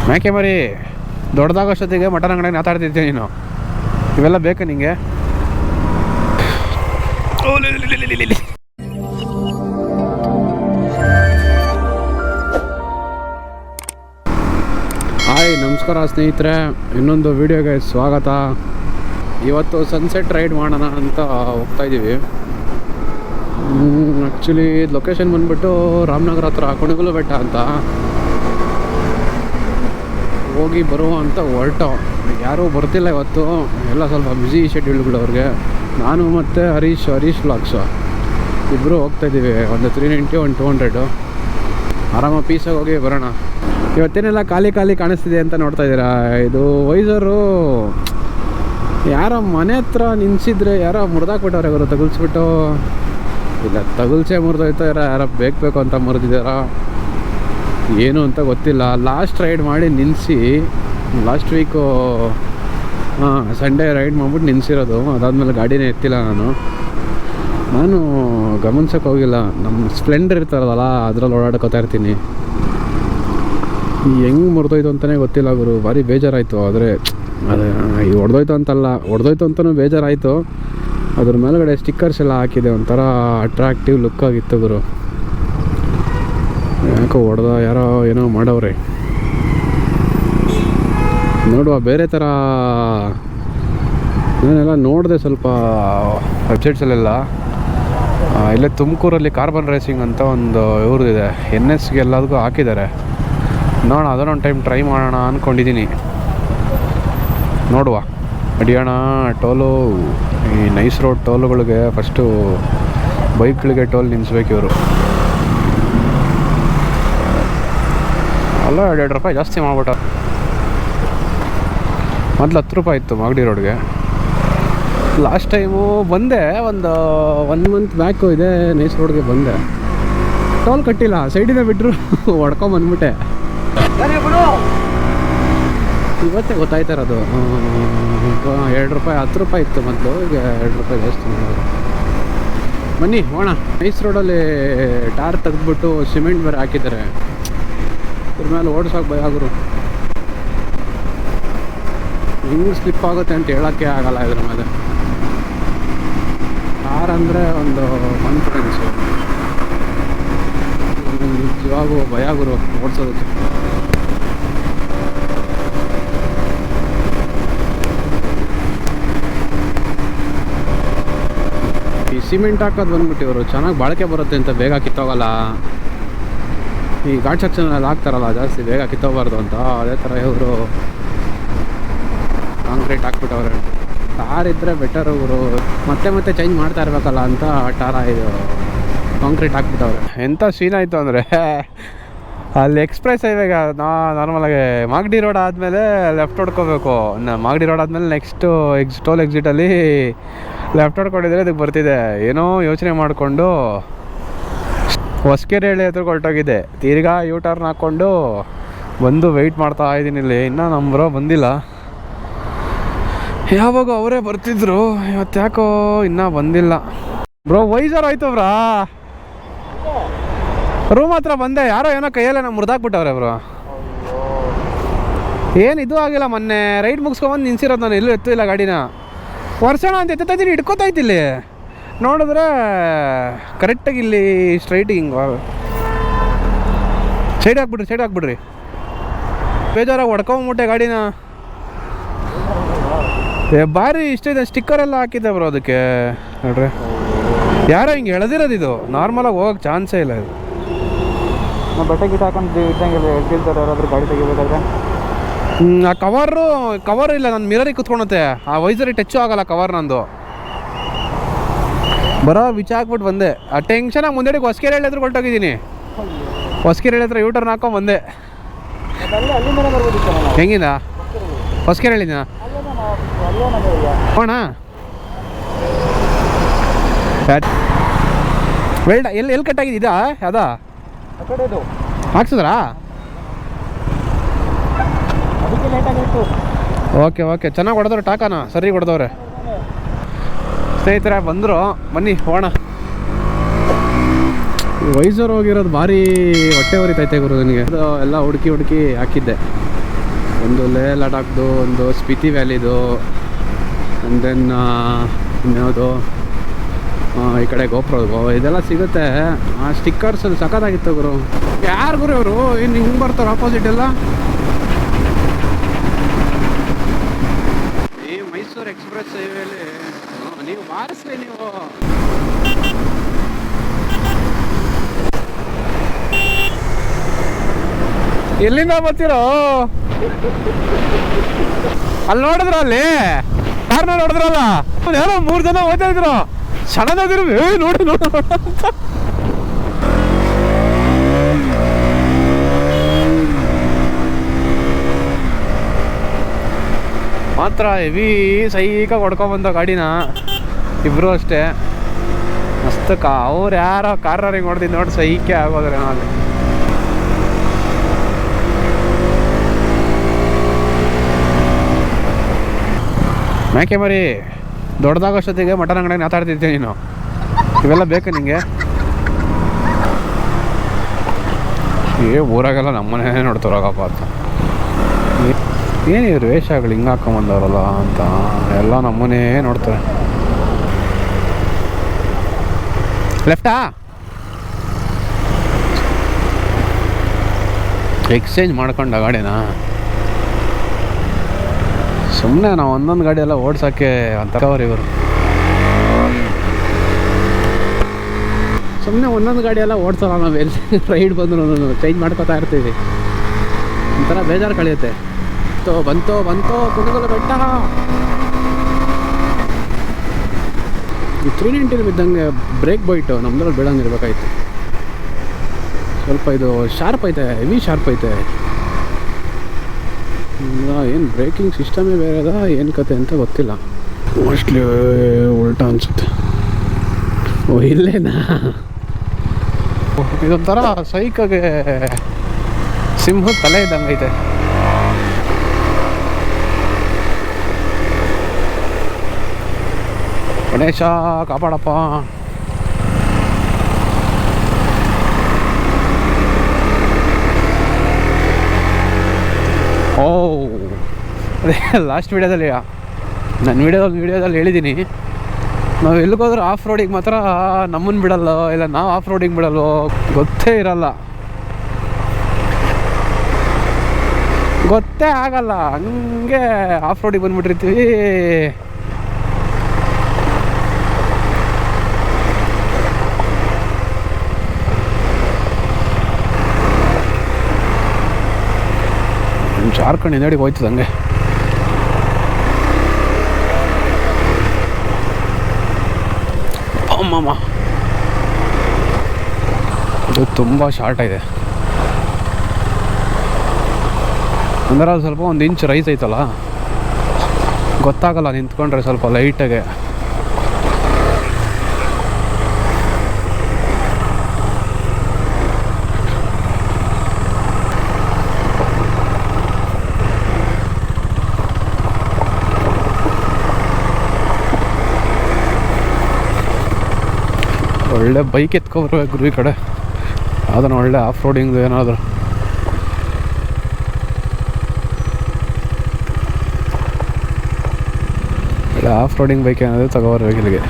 ಯಾಕೆ ಮರಿ ದೊಡ್ಡದಾಗೋಷ್ಟೊತ್ತಿಗೆ ಮಟನ್ ಅಂಗಡಿಗೆ ಮಾತಾಡ್ತಿರ್ತೀನಿ ನೀನು. ಇವೆಲ್ಲ ಬೇಕಾ ನಿಂಗೆ? ಹಾಯ್, ನಮಸ್ಕಾರ ಸ್ನೇಹಿತರೆ, ಇನ್ನೊಂದು ವಿಡಿಯೋಗೆ ಸ್ವಾಗತ. ಇವತ್ತು ಸನ್ಸೆಟ್ ರೈಡ್ ಮಾಡೋಣ ಅಂತ ಹೋಗ್ತಾಯಿದ್ದೀವಿ. ಆ್ಯಕ್ಚುಲಿ ಲೊಕೇಶನ್ ಬಂದುಬಿಟ್ಟು ರಾಮನಗರ ಹತ್ರ ಕುಣಗಲು ಬೆಟ್ಟ ಅಂತ. ಹೋಗಿ ಬರುವ ಅಂತ ಹೊರಟು. ಯಾರೂ ಬರ್ತಿಲ್ಲ ಇವತ್ತು, ಎಲ್ಲ ಸ್ವಲ್ಪ ಬ್ಯುಸಿ ಶೆಡ್ಯೂಲ್ಗಳು ಅವ್ರಿಗೆ. ನಾನು ಮತ್ತು ಹರೀಶ್ ವ್ಲಾಗ್ಸು ಇಬ್ಬರು ಹೋಗ್ತಾಯಿದ್ದೀವಿ. ಒಂದು 390 ಒಂದು 200 ಆರಾಮಾಗಿ ಪೀಸಾಗಿ ಹೋಗಿ ಬರೋಣ. ಇವತ್ತೇನೆಲ್ಲ ಖಾಲಿ ಕಾಣಿಸ್ತಿದೆ ಅಂತ ನೋಡ್ತಾ ಇದ್ದೀರಾ. ಇದು ವೈಸರು ಯಾರೋ ಮನೆ ಹತ್ರ ನಿನ್ಸಿದ್ರೆ ಯಾರೋ ಮುರಿದಾಕ್ಬಿಟ್ಟವ್ರೆ, ಅವರು ತಗುಲ್ಸ್ಬಿಟ್ಟು. ಇಲ್ಲ, ತಗುಲ್ಸೇ ಮುರಿದೋಯ್ತು, ಯಾರೋ ಬೇಕು ಅಂತ ಮುರಿದಿದ್ದಾರ ಏನು ಅಂತ ಗೊತ್ತಿಲ್ಲ. ಲಾಸ್ಟ್ ರೈಡ್ ಮಾಡಿ ನಿಲ್ಲಿಸಿ, ಲಾಸ್ಟ್ ವೀಕು ಸಂಡೇ ರೈಡ್ ಮಾಡ್ಬಿಟ್ಟು ನಿಲ್ಲಿಸಿರೋದು. ಅದಾದಮೇಲೆ ಗಾಡಿನೇ ಎತ್ತಿಲ್ಲ ನಾನು ಗಮನಿಸೋಕೆ ಹೋಗಿಲ್ಲ. ನಮ್ಮ ಸ್ಪ್ಲೆಂಡರ್ ಇರ್ತಾರಲ್ಲ, ಅದರಲ್ಲಿ ಓಡಾಡ್ಕೋತಾ ಇರ್ತೀನಿ. ಹೆಂಗೆ ಮುರಿದೋಯ್ತು ಅಂತಲೇ ಗೊತ್ತಿಲ್ಲ ಗುರು. ಭಾರಿ ಬೇಜಾರಾಯಿತು. ಆದರೆ ಅದೇ ಇದು ಹೊಡೆದೋಯ್ತು ಅಂತಲೂ ಬೇಜಾರಾಯಿತು. ಅದ್ರ ಮೇಲ್ಗಡೆ ಸ್ಟಿಕ್ಕರ್ಸ್ ಎಲ್ಲ ಹಾಕಿದೆ, ಒಂಥರ ಅಟ್ರಾಕ್ಟಿವ್ ಲುಕ್ ಆಗಿತ್ತು ಗುರು. ಯಾಕೋ ಯಾರೋ ಏನೋ ಮಾಡವ್ರೆ. ನೋಡುವ, ಬೇರೆ ಥರ ನಾನೆಲ್ಲ ನೋಡಿದೆ ಸ್ವಲ್ಪ ವೆಬ್ಸೈಟ್ಸಲ್ಲೆಲ್ಲ. ಇಲ್ಲೇ ತುಮಕೂರಲ್ಲಿ ಕಾರ್ಬನ್ ರೇಸಿಂಗ್ ಅಂತ ಒಂದು ಇವ್ರದ್ದಿದೆ, NSಗೆ ಎಲ್ಲದಕ್ಕೂ ಹಾಕಿದ್ದಾರೆ. ನೋಡೋಣ, ಅದನ್ನೊಂದು ಟೈಮ್ ಟ್ರೈ ಮಾಡೋಣ ಅಂದ್ಕೊಂಡಿದ್ದೀನಿ. ನೋಡುವ, ಅಡಿಯೋಣ. ಟೋಲು, ಈ ನೈಸ್ ರೋಡ್ ಟೋಲುಗಳಿಗೆ ಫಸ್ಟು ಬೈಕ್ಗಳಿಗೆ ಟೋಲ್ ನಿಲ್ಲಿಸ್ಬೇಕು ಇವರು. ಅಲ್ಲ, 2 ರೂಪಾಯಿ ಜಾಸ್ತಿ ಮಾಡ್ಬಿಟ್ಟ. ಮೊದಲು 10 ರೂಪಾಯಿ ಇತ್ತು ಮಾಗಡಿ ರೋಡ್ಗೆ. ಲಾಸ್ಟ್ ಟೈಮು ಬಂದೆ, ಒಂದು 1 ಮಂತ್ ಬ್ಯಾಕು ಇದೆ ನೈಸ್ ರೋಡ್ಗೆ ಬಂದೆ. ಟೋಲ್ ಕಟ್ಟಿಲ್ಲ, ಸೈಡಿಂದ ಬಿಟ್ಟರು ಹೊಡ್ಕೊಂಬಂದ್ಬಿಟ್ಟೆ. ಇವತ್ತೇ ಗೊತ್ತಾಯ್ತಾ ಇರೋದು. 2 ರೂಪಾಯಿ 10 ರೂಪಾಯಿ ಇತ್ತು ಮೊದಲು, ಈಗ 2 ರೂಪಾಯಿ ಜಾಸ್ತಿ ಮಾಡೋದು. ಬನ್ನಿ ಹೋಣ. ನೈಸ್ ರೋಡಲ್ಲಿ ಟಾರ್ ತೆಗೆದ್ಬಿಟ್ಟು ಸಿಮೆಂಟ್ ಬೇರೆ ಹಾಕಿದ್ದಾರೆ. ಇದ್ರ ಮೇಲೆ ಓಡಿಸೋಕೆ ಭಯ ಆಗೋರು. ಹೆಂಗೆ ಸ್ಲಿಪ್ ಆಗುತ್ತೆ ಅಂತ ಹೇಳೋಕ್ಕೆ ಆಗಲ್ಲ ಇದ್ರ ಮೇಲೆ. ಟಾರ್ ಅಂದರೆ ಒಂದು ಕಾನ್ಫಿಡೆನ್ಸು. ನಿಜವಾಗೂ ಭಯ ಗುರು ಓಡಿಸೋದಕ್ಕೆ. ಈ ಸಿಮೆಂಟ್ ಹಾಕೋದು ಬಂದ್ಬಿಟ್ಟು ಇವರು ಚೆನ್ನಾಗಿ ಬಾಳಿಕೆ ಬರುತ್ತೆ ಅಂತ ಬೇಗ ಕಿತ್ತೋಗಲ್ಲ. ಈ ಘಾಟ್ ಸೆಕ್ಷನಲ್ಲಿ ಹಾಕ್ತಾರಲ್ಲ, ಜಾಸ್ತಿ ಬೇಗ ಕಿತ್ತೋಗಬಾರ್ದು ಅಂತ. ಅದೇ ಥರ ಇವರು ಕಾಂಕ್ರೀಟ್ ಹಾಕ್ಬಿಟ್ಟವ್ರೆ. ಟಾರ್ ಇದ್ದರೆ ಬೆಟರ್ ಇವರು. ಮತ್ತೆ ಚೇಂಜ್ ಮಾಡ್ತಾ ಇರಬೇಕಲ್ಲ ಅಂತ ಇದು ಕಾಂಕ್ರೀಟ್ ಹಾಕ್ಬಿಟ್ಟವ್ರೆ. ಎಂಥ ಸೀನ್ ಆಯಿತು ಅಂದರೆ, ಅಲ್ಲಿ ಎಕ್ಸ್ಪ್ರೆಸ್ ಹೈವೇಗೆ ನಾರ್ಮಲಾಗಿ ಮಾಗಡಿ ರೋಡ್ ಆದಮೇಲೆ ಲೆಫ್ಟ್ ಹೊಡ್ಕೋಬೇಕು. ಮಾಗಡಿ ರೋಡ್ ಆದಮೇಲೆ ನೆಕ್ಸ್ಟು ಟೋಲ್ ಎಕ್ಸಿಟಲ್ಲಿ ಲೆಫ್ಟ್ ಹೊಡ್ಕೊಂಡಿದ್ರೆ ಇದಕ್ಕೆ ಬರ್ತಿದೆ. ಏನೋ ಯೋಚನೆ ಮಾಡಿಕೊಂಡು ಹೊಸಕೆರೆ ಹತ್ರ ಹೊರಟೋಗಿದೆ. ತಿರ್ಗಾ ಟರ್ನ್ ಹಾಕ್ಕೊಂಡು ಬಂದು ವೆಯ್ಟ್ ಮಾಡ್ತಾ ಇದ್ದೀನಿ ಇಲ್ಲಿ. ಇನ್ನೂ ನಮ್ಮ ಬ್ರೋ ಬಂದಿಲ್ಲ. ಯಾವಾಗ ಅವರೇ ಬರ್ತಿದ್ರು, ಇವತ್ತು ಯಾಕೋ ಇನ್ನೂ ಬಂದಿಲ್ಲ. ಬ್ರೋ ವೈಸರ್ ಆಯ್ತು ಬ್ರಾ. ರೂಮ್ ಹತ್ರ ಬಂದೆ, ಯಾರೋ ಏನೋ ಕೈಯಲ್ಲೇ ಮುರಿದಾಕ್ಬಿಟ್ಟವ್ರೆ ಬ್ರೋ. ಏನು ಇದು ಆಗಿಲ್ಲ. ಮೊನ್ನೆ ರೈಡ್ ಮುಗಿಸ್ಕೊಂಬಂದು ನಿನ್ಸಿರೋದು ನಾನು. ಎಲ್ಲೂ ಎತ್ತು ಇಲ್ಲ ಗಾಡಿನ. ವರ್ಷಣ ಅಂತ ಎತ್ತೈತೀನಿ, ಹಿಡ್ಕೋತಾಯ್ತಿಲ್ಲಿ. ನೋಡಿದ್ರೆ ಕರೆಕ್ಟಾಗಿ ಇಲ್ಲಿ ಸ್ಟ್ರೈಟಿಗೆ ಹಿಂಗೆ ಸೈಡ್ ಹಾಕ್ಬಿಡ್ರಿ. ಬೇಜಾರಾಗಿ ಹೊಡ್ಕೊಂಬಿಟ್ಟೆ ಗಾಡಿನ. ಭಾರಿ ಇಷ್ಟ ಇದೆ. ಸ್ಟಿಕ್ಕರ್ ಎಲ್ಲ ಹಾಕಿದ್ದೆ ಬ್ರೋ ಅದಕ್ಕೆ. ನೋಡ್ರಿ, ಯಾರೋ ಹಿಂಗೆ ಎಳೆದಿರೋದು. ಇದು ನಾರ್ಮಲಾಗಿ ಹೋಗೋಕ್ಕೆ ಚಾನ್ಸೇ ಇಲ್ಲ. ಇದು ಬಟ್ಟೆ ಗಿಟ್ ಹಾಕೊಂಡು ಇದ್ದಂಗೆಲ್ಲ ಹೇಳ್ತಿರ್ತಾರೆ ಯಾರಾದ್ರೂ ಗಾಡಿ ತೆಗಿಬೇಕಾದ್ರೆ. ಆ ಕವರ್ ಇಲ್ಲ, ನನ್ನ ಮಿರರಿಗೆ ಕುತ್ಕೊಳುತ್ತೆ. ಆ ವೈಸರಿಗೆ ಟಚ್ಚು ಆಗಲ್ಲ ಕವರ್ ನಂದು. ಬರೋ ಬಿಚ್ಚಾಕ್ಬಿಟ್ಟು ಬಂದೆ. ಆ ಟೆನ್ಷನಾಗಿ ಮುಂದೆಡಿಗೆ ಹೊಸಕೆರೆ ಹತ್ರ ಹೊರಟೋಗಿದ್ದೀನಿ. ಹೊಸಕೆರೆ ಹತ್ರ ಟರ್ನ್ ಹಾಕೊಂಡು ಬಂದೆ. ಹೆಂಗಿಂದ ಹೊಸಕೆರೆ ಹೇಳಿದ ಹೋಣ ಎಲ್ಲಿ ಕಟ್ಟಾಗಿದ್ದಾ? ಯಾವುದಾ ಹಾಕ್ಸಿದ್ರಾ? ಓಕೆ ಚೆನ್ನಾಗಿ ಹೊಡೆದವ್ರೆ. ಟಾಕಾನ ಸರಿ ಹೊಡೆದವ್ರೆ. ಸ್ನೇಹಿತರೆ ಬಂದರು, ಬನ್ನಿ ಹೋಣ. ವೈಸರ್ ಹೋಗಿರೋದು ಭಾರಿ ಹೊಟ್ಟೆ ಹೊರಿತೈತೆ ಗುರು ನನಗೆ. ಅದು ಎಲ್ಲ ಹುಡುಕಿ ಹಾಕಿದ್ದೆ. ಒಂದು ಲೇಹ್ ಲಡಾಖ್ದು, ಒಂದು ಸ್ಪಿತಿ ವ್ಯಾಲಿದು, ಆ್ಯಂಡ್ ದೆನ್ ಇನ್ಯಾವುದು ಈ ಕಡೆ ಗೋಪ್ರೋ ಇದೆಲ್ಲ ಸಿಗುತ್ತೆ. ಆ ಸ್ಟಿಕ್ಕರ್ಸ್ ಅಲ್ಲಿ ಸಖತ್ತಾಗಿತ್ತು ಗುರು. ಯಾರು ಗುರು ಇವರು ಇನ್ನು ಹಿಂಗೆ ಬರ್ತಾರೆ ಆಪೋಸಿಟ್ ಎಲ್ಲ? ಈ ಮೈಸೂರು ಎಕ್ಸ್ಪ್ರೆಸ್ ಹೈವೇಲಿ ನೀವು ಬಾರಿಸ್ಲಿ ನೀವು. ಎಲ್ಲಿಂದ ಬರ್ತೀರೋ? ಅಲ್ಲಿ ನೋಡಿದ್ರ, ಅಲ್ಲಿ ಕಾರ್ನ ನೋಡಿದ್ರಲ್ಲ, ಯಾರೋ 3 ಜನ ಹೋಗ್ತಾ ಇದ್ರು. ಸಡನ್ ಆಗಿರು ನೋಡಿ ನೋಡ ಅಂತ. ಮಾತ್ರ ಹೆವಿ ಸೈಕಾಗಿ ಹೊಡ್ಕೊಂಬಂದ ಗಾಡಿನ ಇಬ್ರು ಅಷ್ಟೇ. ಮಸ್ತ್ ಅವ್ರು ಯಾರೋ ಕಾರ್ನರಿಂಗ್ ಹೊಡೆದಿದ್ದು ನೋಡಿ ಸೈಕೆ ಆಗೋದ್ರೆ ನಾನು. ಮೇಕೆ ಮರಿ ದೊಡ್ಡದಾಗೋಷ್ಟೊತ್ತಿಗೆ ಮಟನ್ ಅಂಗಡಿಗೆ ಮಾತಾಡ್ತಿದ್ದೆ ನೀನು. ಇವೆಲ್ಲ ಬೇಕು ನಿಂಗೆ? ಊರಾಗೆಲ್ಲ ನಮ್ಮನೆ ನೋಡ್ತಾರಪ್ಪ ಅಂತ. ಏನಿವ್ರು ವೇಷಗಳು ಹಿಂಗೆ ಹಾಕೊಂಬಂದವ್ರಲ್ಲ ಅಂತ ಎಲ್ಲ ನಮ್ಮನೇ ನೋಡ್ತಾರೆ. ಲೆಫ್ಟಾ? ಎಕ್ಸ್ಚೇಂಜ್ ಮಾಡ್ಕೊಂಡ ಗಾಡಿನ. ಸುಮ್ಮನೆ ನಾವು ಒಂದೊಂದು ಗಾಡಿ ಎಲ್ಲ ಓಡ್ಸೋಕ್ಕೆ ಅಂತವ್ರು ಇವರು. ಸುಮ್ಮನೆ ಒಂದೊಂದು ಗಾಡಿ ಎಲ್ಲ ಓಡಿಸಲ್ಲ ನಾವು. ಎಲ್ಲಿ ರೈಡ್ ಬಂದ್ರು ಚೇಂಜ್ ಮಾಡ್ಕೋತಾ ಇರ್ತೀವಿ. ಒಂಥರ ಬೇಜಾರು ಕಳೆಯುತ್ತೆ. ಬಂತು ಕುಣಗಲು ಬೆಟ್ಟ. ಈ 390 ಬಿದ್ದಂಗೆ ಬ್ರೇಕ್ ಬೈಟು ನಮ್ದ್ರಲ್ಲಿ ಬೀಳಂಗೆ ಇರ್ಬೇಕಾಯ್ತು. ಸ್ವಲ್ಪ ಇದು ಶಾರ್ಪ್ ಐತೆ, ಹೆವಿ ಶಾರ್ಪ್ ಐತೆ. ಏನು ಬ್ರೇಕಿಂಗ್ ಸಿಸ್ಟಮೇ ಬೇರೆ ಅದ, ಏನು ಕತೆ ಅಂತ ಗೊತ್ತಿಲ್ಲ. ಮೋಸ್ಟ್ಲಿ ಉಲ್ಟಾ ಅನ್ಸುತ್ತೆ. ಓ ಇಲ್ಲೇನಾ? ಇದೊಂಥರ ಸೈಕಾಗೆ ಸಿಂಹದ ತಲೆ ಇದ್ದಂಗೆ ಐತೆ. ಗಣೇಶ ಕಾಪಾಡಪ್ಪ. ಓ ಅದೇ ಲಾಸ್ಟ್ ವೀಡಿಯೋದಲ್ಲಿ ನನ್ನ ವೀಡಿಯೋದಲ್ಲಿ ಹೇಳಿದ್ದೀನಿ, ನಾವು ಎಲ್ಲಿಗೋದ್ರೂ ಆಫ್ ರೋಡಿಗೆ ಮಾತ್ರ ನಮ್ಮನ್ನು ಬಿಡಲ್ಲ, ಇಲ್ಲ ನಾವು ಆಫ್ ರೋಡಿಗೆ ಬಿಡಲ್ವೋ ಗೊತ್ತೇ ಇರಲ್ಲ, ಗೊತ್ತೇ ಆಗಲ್ಲ. ಹಂಗೆ ಆಫ್ ರೋಡಿಗೆ ಬಂದ್ಬಿಟ್ಟಿರ್ತೀವಿ. ಜಾರ್ಖಂಡ್ ಹಿಂದಡಿಗೆ ಹೋಯ್ತದ ಹಂಗೆ. ಅಮ್ಮಮ್ಮ ಇದು ತುಂಬ ಶಾರ್ಟ್ ಇದೆ ಅಂದ್ರೆ ಅದು ಸ್ವಲ್ಪ 1 ಇಂಚ್ ರೈಸ್ ಐತಲ್ಲ, ಗೊತ್ತಾಗಲ್ಲ ನಿಂತ್ಕೊಂಡ್ರೆ ಸ್ವಲ್ಪ ಲೈಟಾಗೆ. ಒಳ್ಳೆ ಬೈಕ್ ಎತ್ಕೊಬರ್ಬೇಕು ಗುರು ಈ ಕಡೆ, ಅದನ್ನು ಒಳ್ಳೆ ಆಫ್ ರೋಡಿಂಗ್ ಏನಾದರೂ. ಒಳ್ಳೆ ಆಫ್ ರೋಡಿಂಗ್ ಬೈಕ್ ಏನಾದರೂ ತಗೋಬರ್ಬೇಕು ಇಲ್ಲಿಗೆ.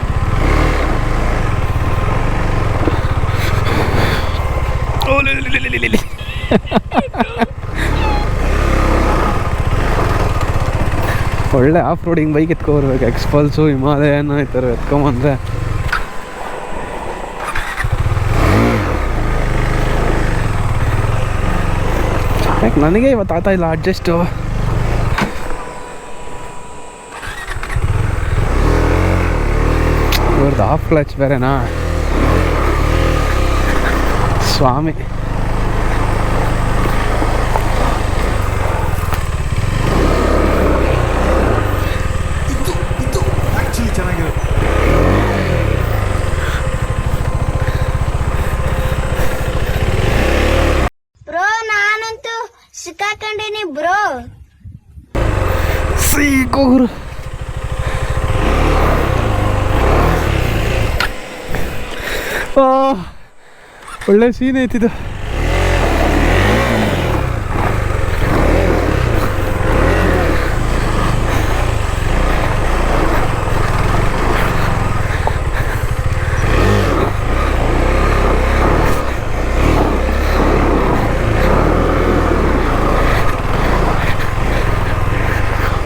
ಒಳ್ಳೆ ಆಫ್ ರೋಡಿಂಗ್ ಬೈಕ್ ಎತ್ಕೊಬರ್ಬೇಕು. ಎಕ್ಸ್ಪಲ್ಸು, ಹಿಮಾಲಯನ ಈ ಥರ ಎತ್ಕೊಂಬಂದ್ರೆ ಯಾಕೆ ನನಗೆ ಇವತ್ತು ಆಗ್ತಾ ಇಲ್ಲ ಅಡ್ಜಸ್ಟು. ಇವ್ರದ್ದು ಆಫ್ ಕ್ಲಚ್ ಬೇರೆನಾ ಸ್ವಾಮಿ. ಸಿಕ್ಕಾಕೊಂಡಿನಿ ಬ್ರೋ. ಸೀಕೋರು ಒಳ್ಳೆ ಸೀನ್ ಐತಿದು.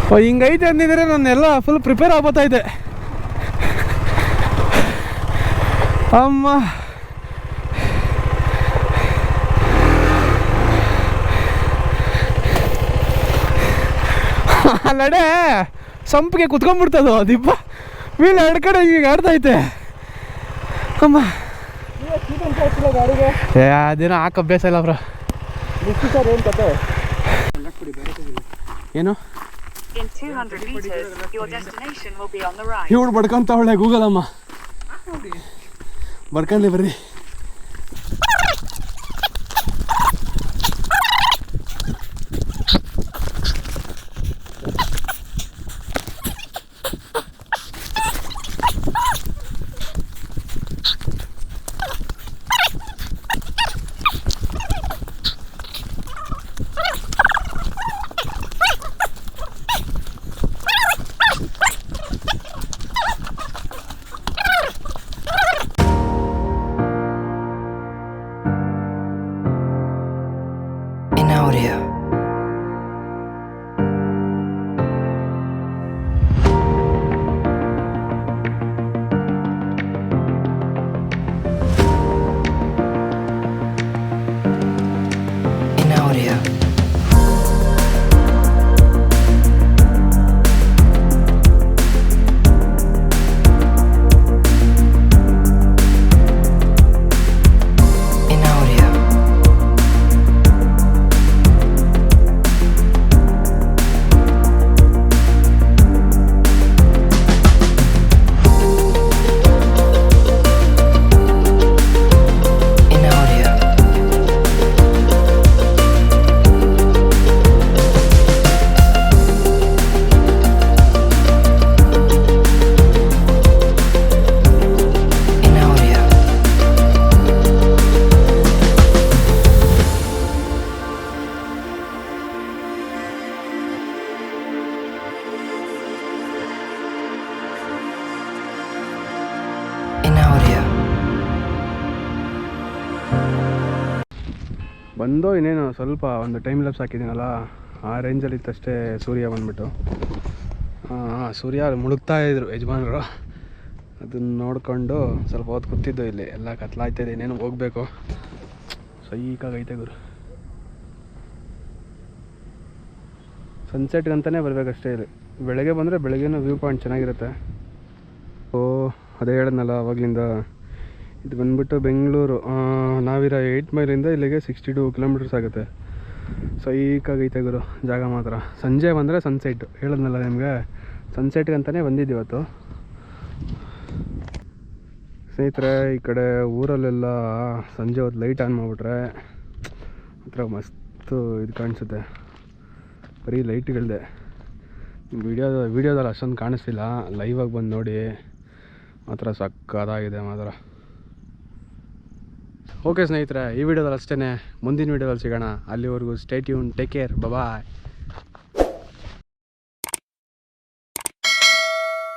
ಹಿಂಗೈತೆ ಅಂದಿದ್ರೆ ನಾನೆಲ್ಲ ಫುಲ್ ಪ್ರಿಪೇರ್ ಆಗ್ಬೋತಾ ಇದೆ. ಅಮ್ಮ ಅಲ್ಲಡೆ ಸಂಪಿಗೆ ಕುತ್ಕೊಂಡ್ಬಿಡ್ತದು ದಿಬ್ಬ ವೀಲ್ ಎರಡು ಕಡೆ ಈಗ ಆಡ್ತೈತೆ. ಅಮ್ಮ ಗಾಡಿಗೆ ಅದೇನೋ ಹಾಕ ಅಭ್ಯಾಸ ಇಲ್ಲ ಬ್ರೋ. ಸರ್ ಏನು ಕತೆ ಏನು In 200 meters, your destination will be on the right. ಇವಳು ಬಡ್ಕೊಂತ ಒಳ್ಳೆ ಗೂಗಲ್ ಅಮ್ಮ ಬಡ್ಕೊಂಡ್ಲಿ ಬರ್ರಿ. ಬಂದು ಇನ್ನೇನು ಸ್ವಲ್ಪ ಒಂದು ಟೈಮ್ ಲ್ಯಾಪ್ಸ್ ಹಾಕಿದ್ದೀನಲ್ಲ ಆ ರೇಂಜಲ್ಲಿ ಇತ್ತಷ್ಟೇ ಸೂರ್ಯ ಬಂದ್ಬಿಟ್ಟು. ಸೂರ್ಯ ಮುಳುಗ್ತಾ ಇದ್ರು ಯಜಮಾನರು. ಅದನ್ನು ನೋಡಿಕೊಂಡು ಸ್ವಲ್ಪ ಹೊತ್ತು ಕೂತಿದ್ದು ಇಲ್ಲಿ. ಎಲ್ಲ ಕತ್ಲಾಯ್ತಾಯಿದೆ, ಇನ್ನೇನು ಹೋಗಬೇಕು. ಸೈಕಾಗೈತೆ ಗುರು. ಸನ್ಸೆಟ್ಗಂತಲೇ ಬರಬೇಕಷ್ಟೇ ಇಲ್ಲಿ. ಬೆಳಗ್ಗೆ ಬಂದರೆ ಬೆಳಗ್ಗೆನೂ ವ್ಯೂ ಪಾಯಿಂಟ್ ಚೆನ್ನಾಗಿರುತ್ತೆ. ಅದೇ ಹೇಳಿದ್ನಲ್ಲ ಆವಾಗಲಿಂದ ಇದು ಬಂದ್ಬಿಟ್ಟು ಬೆಂಗಳೂರು. ನಾವಿರೋ 8 ಮೈಲಿಂದ ಇಲ್ಲಿಗೆ 62 ಕಿಲೋಮೀಟರ್ಸ್ ಆಗುತ್ತೆ. ಸೈಕಾಗೈತೆ ಗುರು ಜಾಗ ಮಾತ್ರ. ಸಂಜೆ ಬಂದರೆ ಸನ್ಸೆಟ್ ಹೇಳಿದ್ನಲ್ಲ ನಿಮಗೆ, ಸನ್ಸೆಟ್ಗಂತಲೇ ಬಂದಿದ್ದು ಇವತ್ತು. ಸ್ನೇಹಿತರೆ, ಈ ಕಡೆ ಊರಲ್ಲೆಲ್ಲ ಸಂಜೆ ಹೊತ್ತು ಲೈಟ್ ಆನ್ ಮಾಡಿಬಿಟ್ರೆ ಹತ್ರ ಮಸ್ತು ಇದು ಕಾಣಿಸುತ್ತೆ. ಬರೀ ಲೈಟ್ಗಳಿದೆ. ವೀಡಿಯೋದಲ್ಲಿ ಅಷ್ಟೊಂದು ಕಾಣಿಸ್ತಿಲ್ಲ, ಲೈವಾಗಿ ಬಂದು ನೋಡಿ ಮಾತ್ರ ಸಕ್ಕತ್ತಾಗಿದೆ ಮಾತ್ರ. ಓಕೆ ಸ್ನೇಹಿತರೆ, ಈ ವಿಡಿಯೋದಲ್ಲಿ ಅಷ್ಟೇ. ಮುಂದಿನ ವಿಡಿಯೋದಲ್ಲಿ ಸಿಗೋಣ. ಅಲ್ಲಿವರೆಗೂ ಸ್ಟೇ ಟ್ಯೂನ್, ಟೇಕ್ ಕೇರ್, ಬಾಯ್.